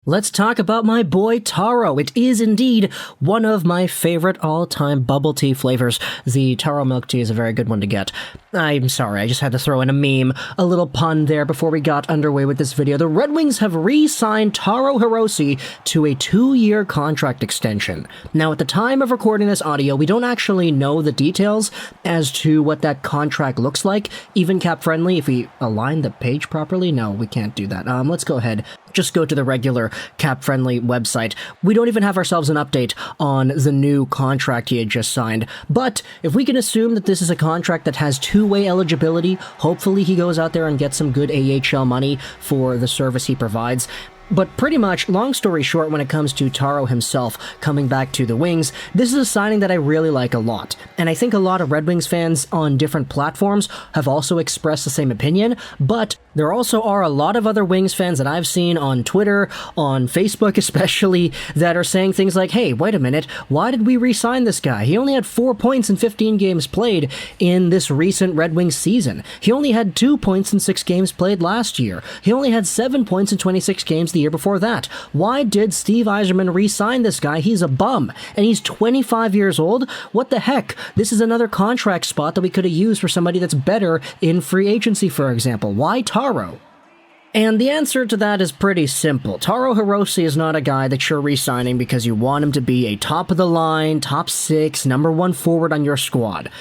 Let's talk about my boy Taro. It is indeed one of my favorite all-time bubble tea flavors. The Taro milk tea is a very good one to get. I'm sorry, I just had to throw in a meme, a little pun there before we got underway with this video. The Red Wings have re-signed Taro Hirose to a 2-year contract extension. Now, at the time of recording this audio, we don't actually know the details as to what that contract looks like, even cap-friendly. If we align the page properly, no, we can't do that. Let's go ahead. Just go to the regular cap-friendly website. We don't even have ourselves an update on the new contract he had just signed. But if we can assume that this is a contract that has two-way eligibility, hopefully he goes out there and gets some good AHL money for the service he provides. But pretty much, long story short, when it comes to Taro himself coming back to the Wings, this is a signing that I really like a lot. And I think a lot of Red Wings fans on different platforms have also expressed the same opinion, but there also are a lot of other Wings fans that I've seen on Twitter, on Facebook especially, that are saying things like, hey, wait a minute, why did we re-sign this guy? He only had 4 points in 15 games played in this recent Red Wings season. He only had 2 points in 6 games played last year. He only had 7 points in 26 games the year before that. Why did Steve Yzerman re-sign this guy? He's a bum, and he's 25 years old? What the heck? This is another contract spot that we could have used for somebody that's better in free agency, for example. Why Taro? And the answer to that is pretty simple. Taro Hirose is not a guy that you're re-signing because you want him to be a top-of-the-line, top 6, number 1 forward on your squad.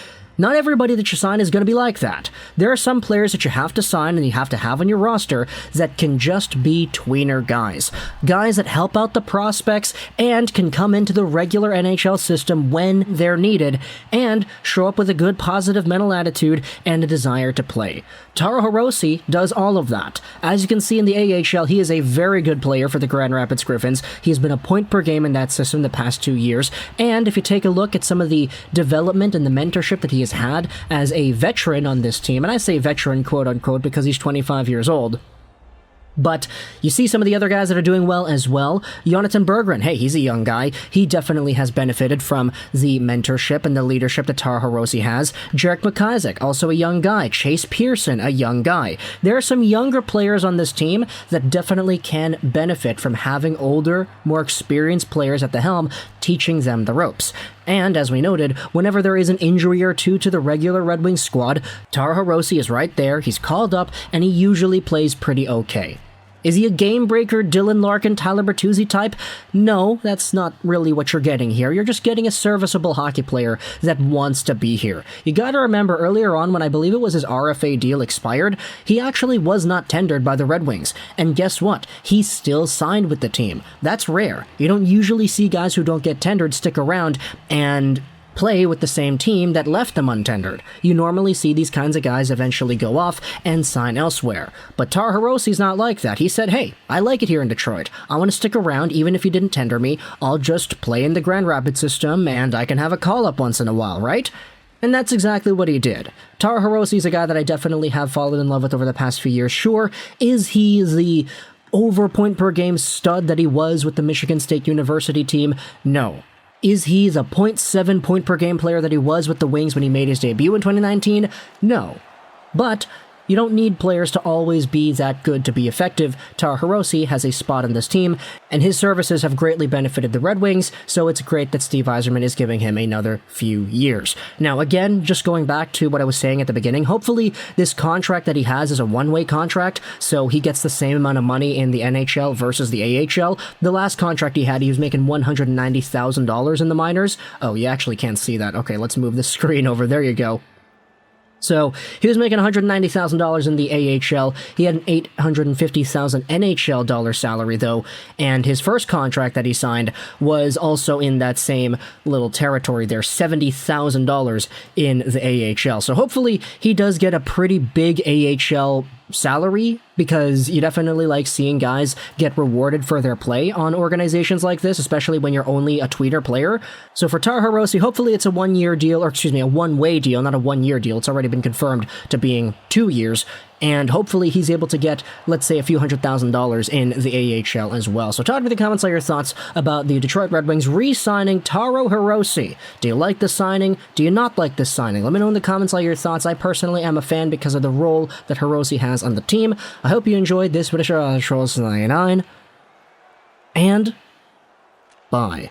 Not everybody that you sign is going to be like that. There are some players that you have to sign and you have to have on your roster that can just be tweener guys. Guys that help out the prospects and can come into the regular NHL system when they're needed and show up with a good positive mental attitude and a desire to play. Taro Hirose does all of that. As you can see in the AHL, he is a very good player for the Grand Rapids Griffins. He's been a point per game in that system the past 2 years. And if you take a look at some of the development and the mentorship that he has had as a veteran on this team, and I say veteran quote-unquote because he's 25 years old, but you see some of the other guys that are doing well as well. Jonathan Berggren, hey, he's a young guy. He definitely has benefited from the mentorship and the leadership that Taro Hirose has. Jarek McIsaac, also a young guy. Chase Pearson, a young guy. There are some younger players on this team that definitely can benefit from having older, more experienced players at the helm teaching them the ropes. And, as we noted, whenever there is an injury or two to the regular Red Wings squad, Taro Hirose is right there, he's called up, and he usually plays pretty okay. Is he a game-breaker, Dylan Larkin, Tyler Bertuzzi type? No, that's not really what you're getting here. You're just getting a serviceable hockey player that wants to be here. You gotta remember, earlier on, when I believe it was his RFA deal expired, he actually was not tendered by the Red Wings. And guess what? He still signed with the team. That's rare. You don't usually see guys who don't get tendered stick around and play with the same team that left them untendered. You normally see these kinds of guys eventually go off and sign elsewhere. But Taro Hirose's not like that. He said, hey, I like it here in Detroit. I want to stick around even if you didn't tender me. I'll just play in the Grand Rapids system and I can have a call-up once in a while, right? And that's exactly what he did. Taro Hirose is a guy that I definitely have fallen in love with over the past few years. Sure, is he the over point per game stud that he was with the Michigan State University team? No. Is he the 0.7 point per game player that he was with the Wings when he made his debut in 2019? No. But you don't need players to always be that good to be effective. Taro Hirose has a spot on this team, and his services have greatly benefited the Red Wings, so it's great that Steve Yzerman is giving him another few years. Now, again, just going back to what I was saying at the beginning, hopefully this contract that he has is a one-way contract, so he gets the same amount of money in the NHL versus the AHL. The last contract he had, he was making $190,000 in the minors. Oh, you actually can't see that. Okay, let's move the screen over. There you go. So, he was making $190,000 in the AHL. He had an $850,000 NHL dollar salary, though, and his first contract that he signed was also in that same little territory there, $70,000 in the AHL. So hopefully he does get a pretty big AHL salary, because you definitely like seeing guys get rewarded for their play on organizations like this, especially when you're only a tweeter player. So for Taro Hirose, hopefully it's a one-year deal, or excuse me, a one-way deal, not a one-year deal. It's already been confirmed to being 2 years. And hopefully he's able to get, let's say, a few $100,000 in the AHL as well. So talk to me in the comments all your thoughts about the Detroit Red Wings re-signing Taro Hirose. Do you like this signing? Do you not like this signing? Let me know in the comments all your thoughts. I personally am a fan because of the role that Hirose has on the team. I hope you enjoyed this video. Trolls 99. and bye.